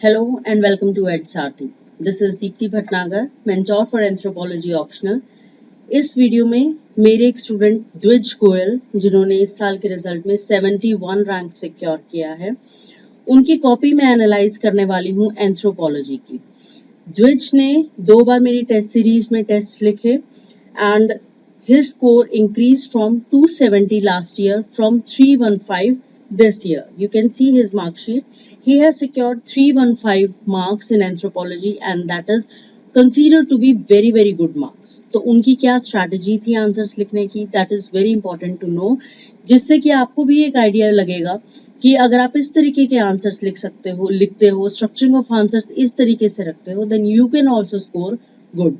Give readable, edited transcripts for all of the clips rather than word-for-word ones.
Hello and welcome to EdSarthi. This is Deepti Bhatnagar, mentor for Anthropology Optional. इस video में मेरे एक student द्विज गोयल जिन्होंने इस साल के रिजल्ट में 71 रैंक सिक्योर किया है, उनकी कॉपी में एनालाइज करने वाली हूँ एंथ्रोपोलॉजी की। द्विज ने 2 बार मेरी टेस्ट सीरीज में टेस्ट लिखे and his score increased from 270 last year from 315 this year. You can see his mark sheet. He has secured 315 marks in anthropology and that is considered to be very good marks. तो उनकी क्या strategy थी answers लिखने की, that is very important to know, जिससे कि आपको भी एक आइडिया लगेगा कि अगर आप इस तरीके के आंसर्स लिखते हो, स्ट्रक्चरिंग ऑफ आंसर्स इस तरीके से रखते हो, then you can also score good.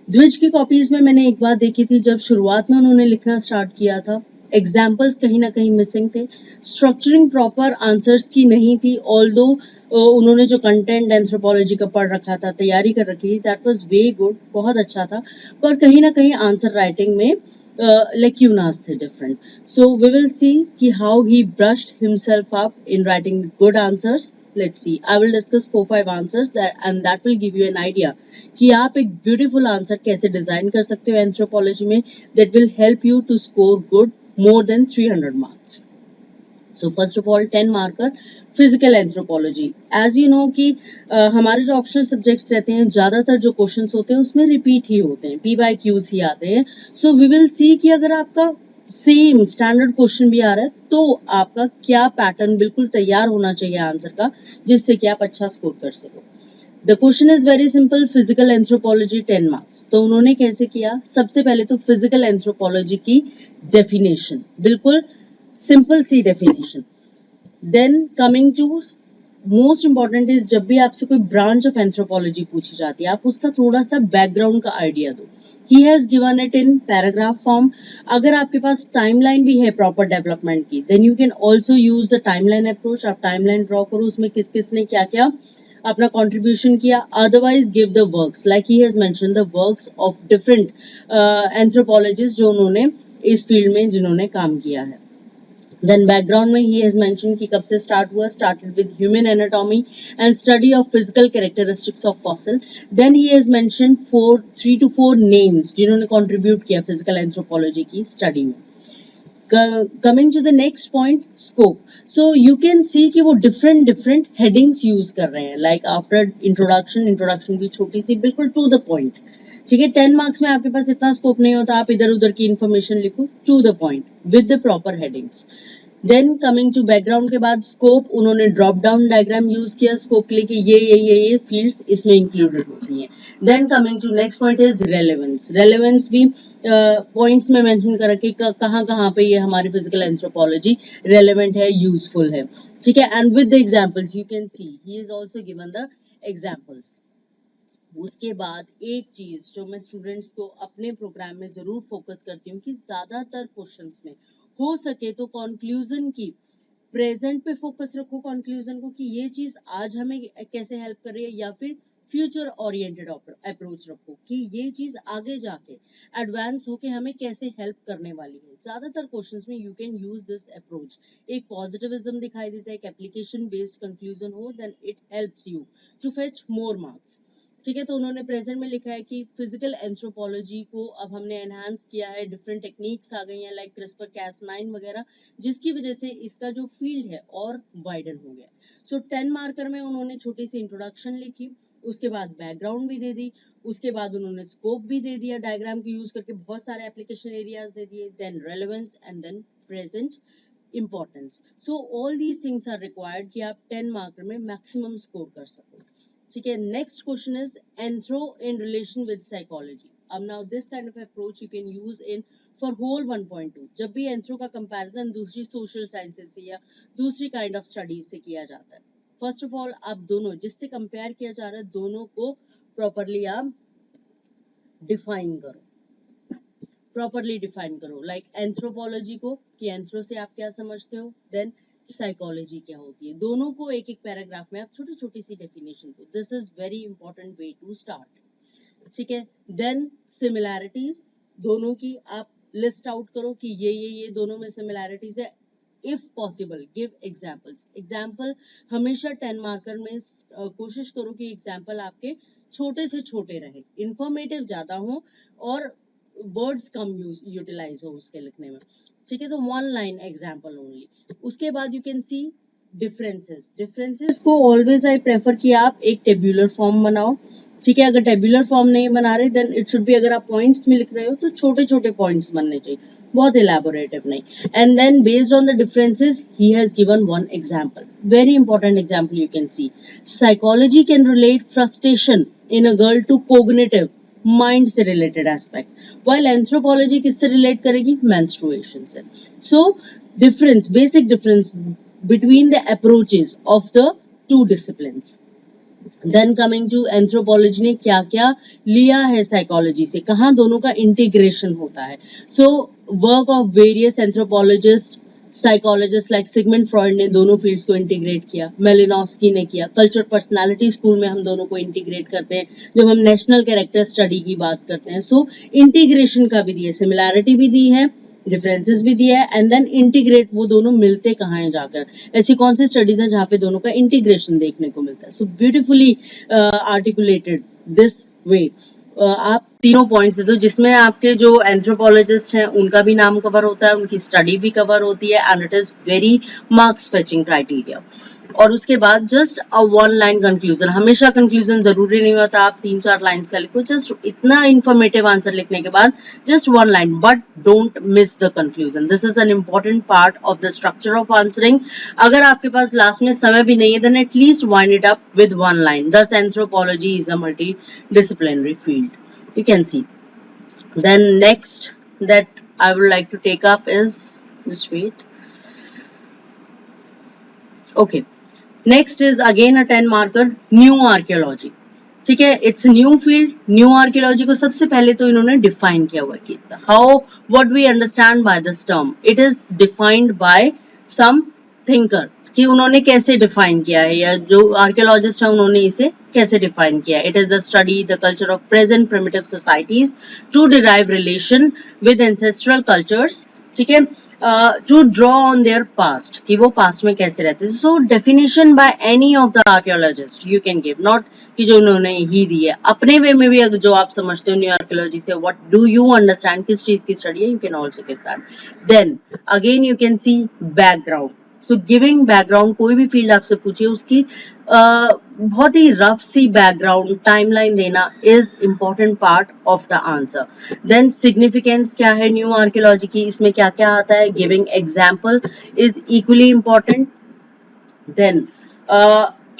Dwij की कॉपीज में मैंने एक बात देखी थी, जब शुरुआत में उन्होंने लिखना स्टार्ट किया था, एग्जाम्पल्स कहीं ना कहीं मिसिंग थे, स्ट्रक्चरिंग प्रॉपर आंसर्स की नहीं थी। ऑल्दो उन्होंने जो कंटेंट एंथ्रोपोलॉजी का पढ़ रखा था, तैयारी कर रखी थी, दैट वाज वे गुड, बहुत अच्छा था, पर कहीं ना कहीं आंसर राइटिंग में लेक्यूनास थे different. So we will see कि how he brushed himself up in writing good answers. Let's see. I will discuss 4-5 answers and that will give you an idea कि आप एक beautiful answer कैसे design कर सकते हो anthropology में, that will help you to score good more than 300 marks. So first of all 10 marker physical anthropology. As you know कि हमारे जो ऑप्शनल सब्जेक्ट्स रहते हैं, ज्यादातर जो क्वेश्चंस होते हैं उसमें रिपीट ही होते हैं, PYQs ही आते हैं। सो वी विल सी कि अगर आपका सेम स्टैंडर्ड क्वेश्चन भी आ रहा है तो आपका क्या पैटर्न बिल्कुल तैयार होना चाहिए आंसर का, जिससे कि आप अच्छा स्कोर कर सको। The question is very simple, physical anthropology 10 marks. तो उन्होंने कैसे किया, सबसे पहले तो फिजिकल एंथ्रोपोलॉजी की डेफिनेशन, बिल्कुल सिंपल सी definition. Then coming to most important is, जब भी आपसे कोई ब्रांच ऑफ एंथ्रोपोलॉजी पूछी जाती है, आप उसका थोड़ा सा बैकग्राउंड का आइडिया दो। He has given it in paragraph form. अगर आपके पास टाइमलाइन भी है प्रॉपर डेवलपमेंट की, then you can also use the timeline approach. आप टाइमलाइन ड्रॉ करो, उसमें किस किस ने क्या क्या अपना कंट्रीब्यूशन किया। Otherwise give the works, like he has mention the works of different anthropologist जो उन्होंने इस फील्ड में जिन्होंने काम किया है। देन बैकग्राउंड में ही हैज मेंशन कि कब से स्टार्ट हुआ, started with human anatomy and study of physical characteristics of fossil. Then he has mention 3 to 4 names जिन्होंने कंट्रीब्यूट किया फिजिकल एंथ्रोपोलॉजी की स्टडी में। Coming to the next point, scope. So you can see कि वो different headings use कर रहे हैं, like after introduction भी छोटी सी, बिल्कुल टू द पॉइंट। ठीक है, 10 मार्क्स में आपके पास इतना स्कोप नहीं होता, आप इधर उधर की इंफॉर्मेशन लिखो, to the point with the proper headings. Then coming to background के बाद स्कोप, उन्होंने ड्रॉप डाउन डायग्राम यूज किया स्कोप के लिए कि ये फील्ड्स इसमें इंक्लूडेड होती हैं। Then coming to next point is relevance. Relevance भी पॉइंट्स में मेंशन कर रखे कहाँ पे ये हमारी फिजिकल एंथ्रोपोलॉजी रेलेवेंट है, यूजफुल है। ठीक है, and with the examples you can see he is also given the examples. उसके बाद एक चीज जो मैं स्टूडेंट्स को अपने प्रोग्राम में जरूर फोकस करती हूँ कि ज्यादातर क्वेश्चंस में हो सके तो कंक्लूजन की, प्रेजेंट पे फोकस रखो कंक्लूजन को कि ये चीज आज हमें कैसे हेल्प कर रही है, या फिर फ्यूचर ओरिएंटेड अप्रोच रखो कि ये चीज आगे जाके एडवांस होके हमें कैसे हेल्प करने वाली है। ज्यादातर क्वेश्चंस में you can use this approach. एक पॉजिटिविज्म दिखाई देता है, एक एप्लीकेशन बेस्ड कंक्लूजन हो, then it helps you to fetch more marks. ठीक है, तो उन्होंने प्रेजेंट में लिखा है कि फिजिकल एंथ्रोपोलॉजी को अब हमने एनहांस किया है, डिफरेंट टेक्निक्स आ गई हैं लाइक क्रिस्पर कैस9 वगैरह, जिसकी वजह से इसका जो फील्ड है और वाइडन हो गया। सो 10 मार्कर में उन्होंने छोटी सी इंट्रोडक्शन लिखी, उसके बाद बैकग्राउंड भी दे दी, उसके बाद उन्होंने स्कोप भी दे दिया डायग्राम के यूज करके, बहुत सारे एप्लीकेशन एरियाज दे दिए, then relevance and then present importance. So all these things are required कि आप 10 मार्कर में मैक्सिमम स्कोर कर सको। ठीक है, next question is anthro in relation with psychology. अब now this kind of approach you can use in for whole 1.2। जब भी एंथ्रो का कंपैरिजन दूसरी सोशल साइंसेज से या दूसरी काइंड ऑफ स्टडीज से किया जाता है, फर्स्ट ऑफ ऑल आप दोनों जिससे कंपेयर किया जा रहा है, दोनों को प्रॉपरली आप डिफाइन करो, प्रॉपरली डिफाइन करो। लाइक एंथ्रोपोलॉजी को कि एंथ्रो से आप क्या समझते हो, देन साइकोलॉजी क्या होती है, दोनों को एक एक पैराग्राफ में आप छोटी छोटी सी डेफिनेशन दो। This is very important way to start. ठीक है, देन सिमिलैरिटीज, दोनों की आप लिस्ट आउट करो कि ये दोनों में सिमिलैरिटीज है, if possible give examples. Example हमेशा 10 मार्कर में कोशिश करो कि एग्जाम्पल आपके छोटे से छोटे रहे, इंफॉर्मेटिव ज्यादा हो और वर्ड्स कम यूटिलाइज हो उसके लिखने में। ठीक है, तो 1 लाइन एग्जाम्पल ओनली। उसके बाद यू कैन सी डिफरेंसेस को ऑलवेज आई प्रेफर कि आप एक टेब्यूलर फॉर्म बनाओ। ठीक है, अगर टेब्यूलर फॉर्म नहीं बना रहे देन इट शुड बी, अगर आप पॉइंट्स में लिख रहे हो तो छोटे छोटे पॉइंट्स बनने चाहिए, बहुत इलेबोरेटिव नहीं। And then based on the differences he has given one example, very important example you can see. Psychology can relate frustration in a girl to cognitive mind से रिलेटेड एस्पेक्ट, व्हाइल एंथ्रोपोलॉजी किससे relate करेगी, menstruation से। So difference, basic difference between the approaches of the two disciplines. Then coming to anthropology ने क्या क्या लिया है psychology से, कहाँ दोनों का इंटीग्रेशन होता है। So work of various anthropologist, psychologist like Sigmund Freud ने दोनों फील्ड्स को इंटीग्रेट किया, मेलिनोस्की ने किया, कल्चर पर्सनालिटी स्कूल में हम दोनों को इंटीग्रेट करते हैं जब हम नेशनल कैरेक्टर स्टडी की बात करते हैं। सो इंटीग्रेशन का भी दिया, सिमिलैरिटी भी दी है, डिफरेंसेस भी दिया है, एंड देन इंटीग्रेट, वो दोनों मिलते कहाँ हैं जाकर, ऐसी कौन सी स्टडीज हैं जहाँ पे दोनों का इंटीग्रेशन देखने को मिलता है। So beautifully articulated this way. आप तीनों पॉइंट्स दे दो जिसमें आपके जो एंथ्रोपोलॉजिस्ट हैं उनका भी नाम कवर होता है, उनकी स्टडी भी कवर होती है, and it is very marks fetching criteria. और उसके बाद जस्ट अ 1 लाइन कंक्लूजन, हमेशा कंक्लूजन जरूरी नहीं होता आप 3-4 लाइन्स का लिखो, जस्ट इतना इंफॉर्मेटिव आंसर लिखने के बाद just 1 line, but don't miss the conclusion, this is an important part of the structure of answering. अगर आपके पास लास्ट में समय भी नहीं है then at least wind it up with 1 line, thus anthropology is a multidisciplinary field, you can see. Then next that I would like to take up is, just wait, okay, next is again a 10 marker, new archaeology। ठीक है, it's new field. New archaeology को सबसे पहले तो इन्होंने define किया हुआ कि how, what we understand by this term, it is defined by some thinker, कि उन्होंने कैसे डिफाइन किया है, या जो आर्कियोलॉजिस्ट है उन्होंने इसे कैसे डिफाइन किया है। It is a study the culture of present primitive societies to derive relation with ancestral cultures. ठीक है, to draw on their past, कि वो पास्ट में कैसे रहते हैं। So definition by any of the archaeologist you can give, not कि जो उन्होंने ही दी है, अपने वे में भी अगर जो आप समझते हो न्यू आर्कियोलॉजी से, व्हाट डू यू अंडरस्टैंड, किस चीज की स्टडी है, you can also give that. Then again you can see background. So giving background, कोई भी फील्ड आपसे पूछिए उसकी बहुत ही रफ सी बैकग्राउंड टाइमलाइन देना is important part of the answer. Then significance क्या है न्यू आर्कियोलॉजी की, इसमें क्या क्या आता है, giving example is equally important. Then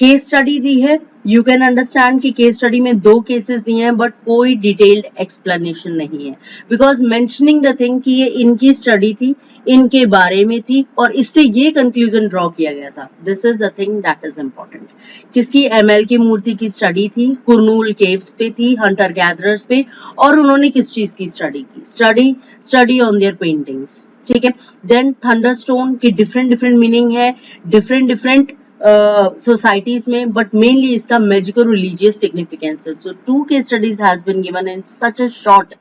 case study दी है, यू कैन अंडरस्टैंड कि केस स्टडी में 2 केसेस दिए हैं बट कोई डिटेल्ड एक्सप्लेनेशन नहीं है, बिकॉज मेंशनिंग द थिंग कि ये इनकी स्टडी थी, इनके बारे में थी और इससे ये कंक्लूजन ड्रॉ किया गया था, this is the thing that is important. किसकी, एमएल की मूर्ति की स्टडी थी, कुरनूल केव्स पे थी, हंटर गैदरर्स पे, और उन्होंने किस चीज की स्टडी की, स्टडी ऑन देयर पेंटिंग्स। ठीक है, देन थंडरस्टोन की डिफरेंट मीनिंग है डिफरेंट सोसाइटीज में, बट मेनली इसका मैजिकल रिलीजियस सिग्निफिकेंस है। So 2 case studies has been given in such a short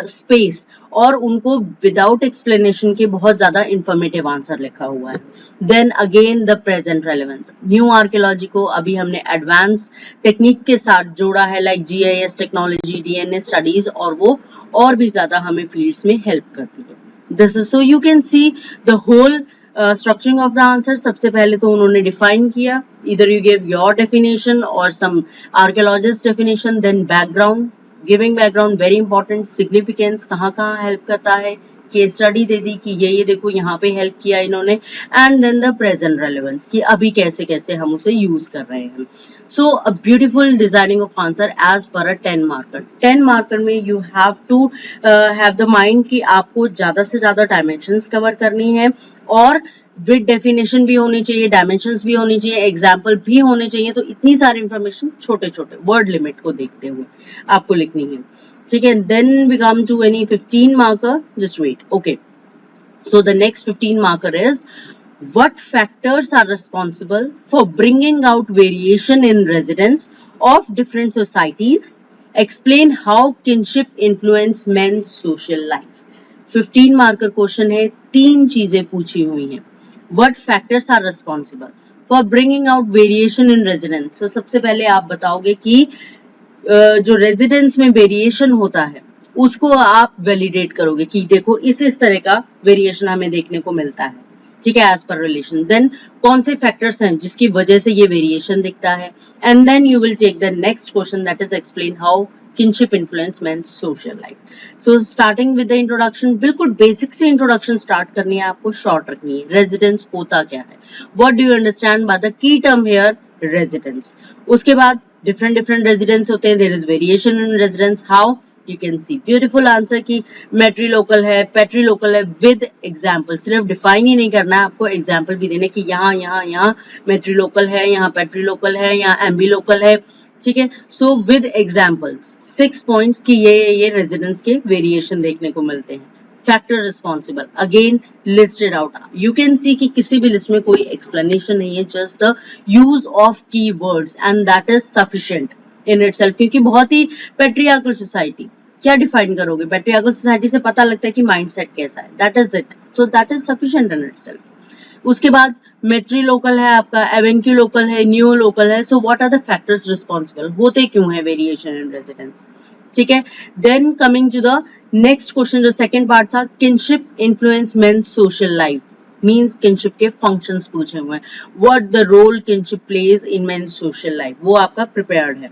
space, और उनको विदाउट एक्सप्लेनेशन के बहुत ज्यादा इंफॉर्मेटिव आंसर लिखा हुआ है। Then again the present relevance, new archaeology को अभी हमने एडवांस टेक्निक के साथ जोड़ा है, like GIS technology, DNA studies, और वो और भी ज्यादा हमें फील्ड्स में हेल्प करती है। This is, so you can see the whole structuring of the answer. सबसे पहले तो उन्होंने डिफाइन किया, इधर यू गिव योर डेफिनेशन और some archaeologist definition, then background, giving background very important, significance कहाँ कहाँ हेल्प करता है, केस स्टडी दे दी कि ये देखो यहाँ पे हेल्प किया इन्होंने, and then the present relevance कि अभी कैसे कैसे हम उसे यूज कर रहे हैं। So a beautiful designing of answer as per a 10 marker. 10 marker में you have to have the mind कि आपको ज्यादा से ज्यादा डायमेंशंस कवर करनी है, और विद डेफिनेशन भी होनी चाहिए, डायमेंशंस भी होनी चाहिए, एग्जाम्पल भी होने चाहिए। तो इतनी सारी इंफॉर्मेशन छोटे छोटे वर्ड लिमिट को देखते हुए आपको लिखनी है। ठीक है, then we come to any 15 marker, just wait, okay. So the next 15 marker is what factors are responsible for bringing out variation in residence of different societies, explain how kinship influence men's social life। 15 marker question है, 3 चीजें पूछी हुई हैं। What factors are responsible for bringing out variation in residence? So सबसे पहले आप बताओगे कि जो रेजिडेंस में वेरिएशन होता है उसको आप वैलिडेट करोगे कि देखो इस तरह का वेरिएशन हमें देखने को मिलता है, ठीक है, एज पर रिलेशन। देन कौन से फैक्टर्स हैं जिसकी वजह से ये वेरिएशन दिखता है, and then you will take the next question that is explain how kinship influence men's social life. So starting with the introduction, बिल्कुल बेसिक से इंट्रोडक्शन स्टार्ट करनी है आपको, शॉर्ट रखनी है। रेजिडेंस होता क्या है, what do you understand by the key term here, residence. उसके बाद different residents होते हैं, there is variation in residence, how you can see beautiful answer कि मेट्रीलोकल है, पेट्रीलोकल है, with example। सिर्फ डिफाइन ही नहीं करना है आपको, एग्जाम्पल भी देने कि यहाँ मेट्रीलोकल है, यहाँ पेट्रीलोकल है, यहाँ एम्बीलोकल है, ठीक है। सो विद एग्जाम्पल्स 6 पॉइंट्स की ये रेजिडेंस के वेरिएशन देखने को मिलते हैं। Factor responsible again listed out, you can see कि किसी भी लिस्ट में कोई एक्सप्लेनेशन नहीं है, जस्ट द यूज ऑफ की words and that is sufficient in itself. क्योंकि बहुत ही पेट्रियार्कल सोसाइटी, क्या डिफाइन करोगे, पेट्रियार्कल सोसाइटी से पता लगता है कि माइंडसेट कैसा है, that is it, so that is sufficient in itself. उसके बाद मेट्रीलोकल है आपका, एवेंक्यूलोकल है, न्यू लोकल है। So what are the factors responsible, होते क्यों है वेरिएशन इन रेजिडेंस, ठीक है। Then coming to the next question, जो सेकंड पार्ट था, kinship influence men's social life, means kinship के फंक्शंस पूछे हुए हैं। What the role kinship plays in men's social life, वो आपका प्रिपेयर्ड है,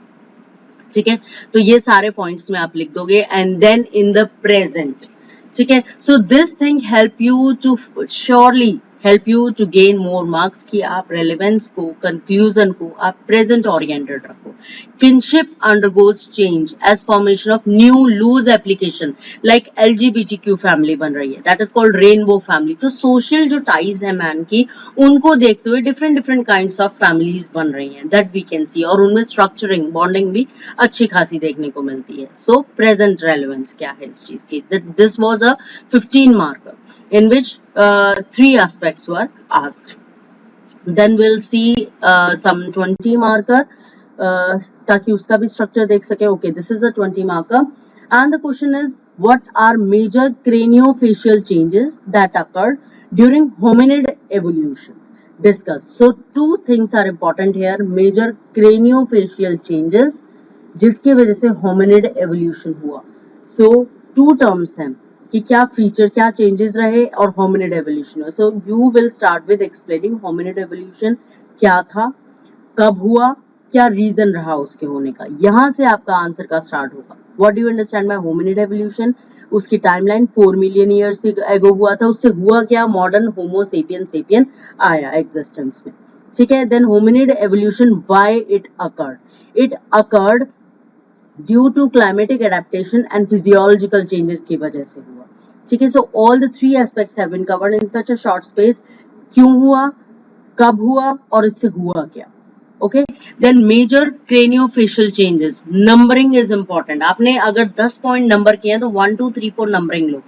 ठीक है। तो ये सारे पॉइंट्स में आप लिख दोगे, and then in the present, ठीक है। So this thing help you to surely help you to gain more marks कि आप रेलेवेंस को, कंक्लूजन को आप प्रेजेंट ओरिएंटेड रखो। Kinship undergoes change as formation of new loose application, like LGBTQ family बन रही है, that is called rainbow family. तो सोशल जो टाइज है मैन की, उनको देखते हुए डिफरेंट काइंड्स ऑफ फैमिलीज बन रही हैं, दैट वी कैन सी, और उनमें स्ट्रक्चरिंग, बॉन्डिंग भी अच्छी खासी देखने को मिलती है। सो प्रेजेंट रेलेवेंस क्या है इस चीज की, this was a 15 marker in which 3 aspects were asked. Then we'll see some 20 marker ताकि उसका भी structure देख सके। Okay, this is a 20 marker and the question is, what are major craniofacial changes that occurred during hominid evolution? Discuss. So 2 things are important here, major craniofacial changes जिसकी वजह से hominid evolution हुआ। So 2 terms हैं कि क्या feature, क्या changes रहे और hominid evolution. So you will start with explaining hominid evolution क्या था, कब हुआ, क्या रीजन रहा उसके होने का, यहां से आपका आंसर का स्टार्ट होगा। What do you understand by hominid evolution, उसकी टाइमलाइन 4 मिलियन ईयर्स एगो हुआ था, उससे हुआ क्या, मॉडर्न होमो सेपियन आया एग्जिस्टेंस में, ठीक है। Then hominid evolution, why it occurred due to climatic adaptation and physiological changes की वजह से हुआ, ठीक है। So all the 3 aspects have been covered in such a short space, क्यों हुआ, कब हुआ और इससे हुआ क्या, okay. Then major craniofacial changes, numbering is important. आपने अगर 10 पॉइंट नंबर किए हैं तो 1 2 3 4 नंबरिंग लो,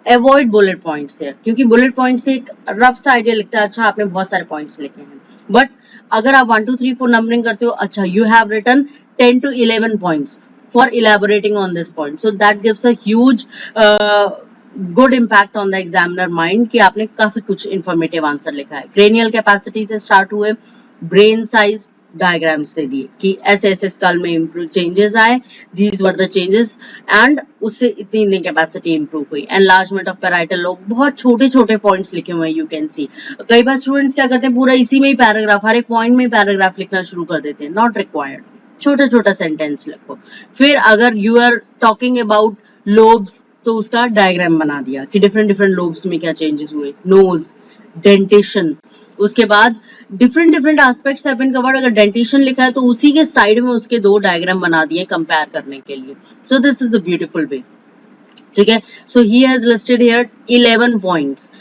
अवॉइड बुलेट पॉइंट्स है, क्योंकि बुलेट पॉइंट से एक रफ सा आइडिया लगता है, अच्छा आपने बहुत सारे पॉइंट्स लिखे हैं, बट अगर आप 1 2 3 4 नंबरिंग करते हो, अच्छा you have written 10 to 11 points for elaborating on this point, so that gives a huge good impact on the examiner mind कि आपने काफी कुछ informative आंसर लिखा है। cranial capacity से स्टार्ट हुए, brain size डायग्राम्स दे दिए कि ऐसे ऐसे स्कल में इम्प्रूव चेंजेस आए, these were the changes, and उससे इतनी कैपेसिटी इंप्रूव हुई। एनलार्जमेंट ऑफ पैराइटल लोब, बहुत छोटे छोटे पॉइंट्स लिखे हुए हैं, यू कैन सी। कई बार स्टूडेंट्स क्या करते हैं, पूरा इसी में ही पैराग्राफ, हर एक पॉइंट में पैराग्राफ लिखना शुरू कर देते हैं, नॉट रिक्वायर्ड, छोटा छोटा सेंटेंस लिखो। फिर अगर you are talking about lobes तो उसका डायग्राम बना दिया कि डिफरेंट लोब्स में क्या चेंजेस हुए, नोज, डेंटेशन। उसके बाद different aspects have been covered, अगर डेंटेशन लिखा है तो उसी के साइड में उसके 2 डायग्राम बना दिए कंपेयर करने के लिए। So this is a beautiful way, ठीक है। So he has listed here 11 points,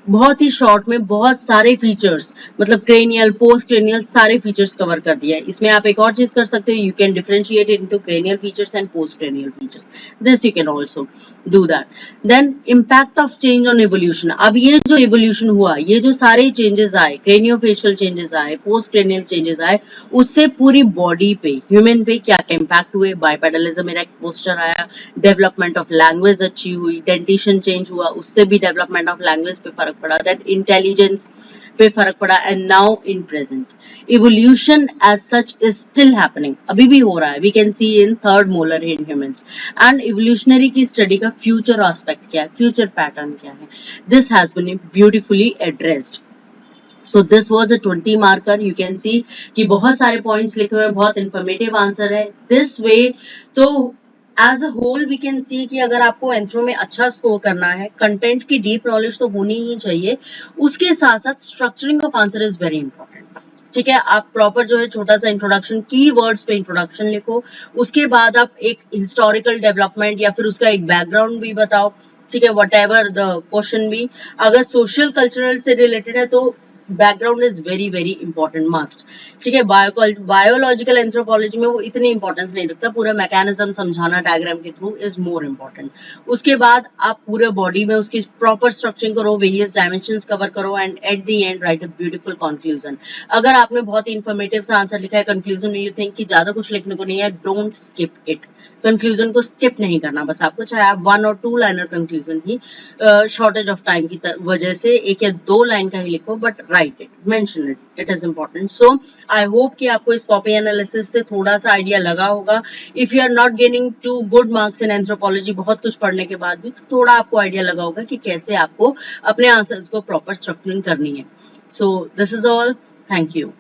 बहुत ही शॉर्ट में बहुत सारे फीचर्स, मतलब क्रेनियल, पोस्ट क्रेनियल, सारे फीचर्स कवर कर दिया है। इसमें आप एक और चीज कर सकते हो, you can differentiate into cranial features and post cranial features, this you can also do that. Then impact of change on evolution, अब ये जो इवोल्यूशन हुआ, ये जो सारे चेंजेस आए, क्रेनियोफेशियल चेंजेस आए, पोस्ट क्रेनियल चेंजेस आए, उससे पूरी बॉडी पे, ह्यूमन पे क्या क्या इम्पैक्ट हुए, बाइपेडलिज्म, इरेक्ट पोस्चर आया, डेवलपमेंट ऑफ लैंग्वेज अच्छी हुई, डेंटिशन चेंज हुआ, उससे भी डेवलपमेंट ऑफ लैंग्वेज पे फर्क पड़ा, देन इंटेलिजेंस पे फर्क पड़ा, and now in present evolution as such is still happening, अभी भी हो रहा है. We can see in third molar in humans. And evolutionary की स्टडी का फ्यूचर एस्पेक्ट क्या है, फ्यूचर पैटर्न क्या है, this has been beautifully addressed. So this was a 20 marker. You can see कि बहुत सारे points लिखे हुए हैं, बहुत informative answer है. This way तो as a whole we can see कि अगर आपको एंथ्रो में अच्छा स्कोर करना है, कंटेंट की डीप नॉलेज तो होनी ही चाहिए, उसके साथ साथ structuring of answer is very important. ठीक है, आप प्रॉपर जो है छोटा सा इंट्रोडक्शन, की वर्ड्स पे इंट्रोडक्शन लिखो, उसके बाद आप एक हिस्टोरिकल डेवलपमेंट या फिर उसका एक बैकग्राउंड भी बताओ. ठीक है, वट एवर द क्वेश्चन भी, अगर सोशल कल्चरल से रिलेटेड है तो background is very very important, must. ठीक है, बायोलॉजिकल एंथ्रोपोलॉजी में वो इतनी इंपॉर्टेंस नहीं रखता, पूरा मैकेनिज्म समझाना डायग्राम के थ्रू इज मोर इंपॉर्टेंट. उसके बाद आप पूरे बॉडी में उसकी प्रॉपर स्ट्रक्चरिंग करो, वेरियस डायमेंशंस कवर करो, and at the end right a beautiful conclusion. अगर आपने बहुत ही इंफॉर्मेटिव सा आंसर लिखा है, कंक्लूजन में यू थिंक कि ज्यादा कुछ लिखने को नहीं है, डोंट स्किप इट. कंक्लूजन को स्किप नहीं करना बस आपको, चाहे आप 1 और 2 liner conclusion he shortage of time की वजह से 1 या 2 लाइन का ही लिखो, but right it, mention it, it is important. So I hope कि आपको इस कॉपी एनालिसिस से थोड़ा सा आइडिया लगा होगा. If you are not gaining to good marks in anthropology, बहुत कुछ पढ़ने के बाद भी, तो थोड़ा आपको आइडिया लगा होगा कि कैसे आपको अपने आंसर्स को प्रॉपर स्ट्रक्चरिंग करनी है. So this is all. Thank you.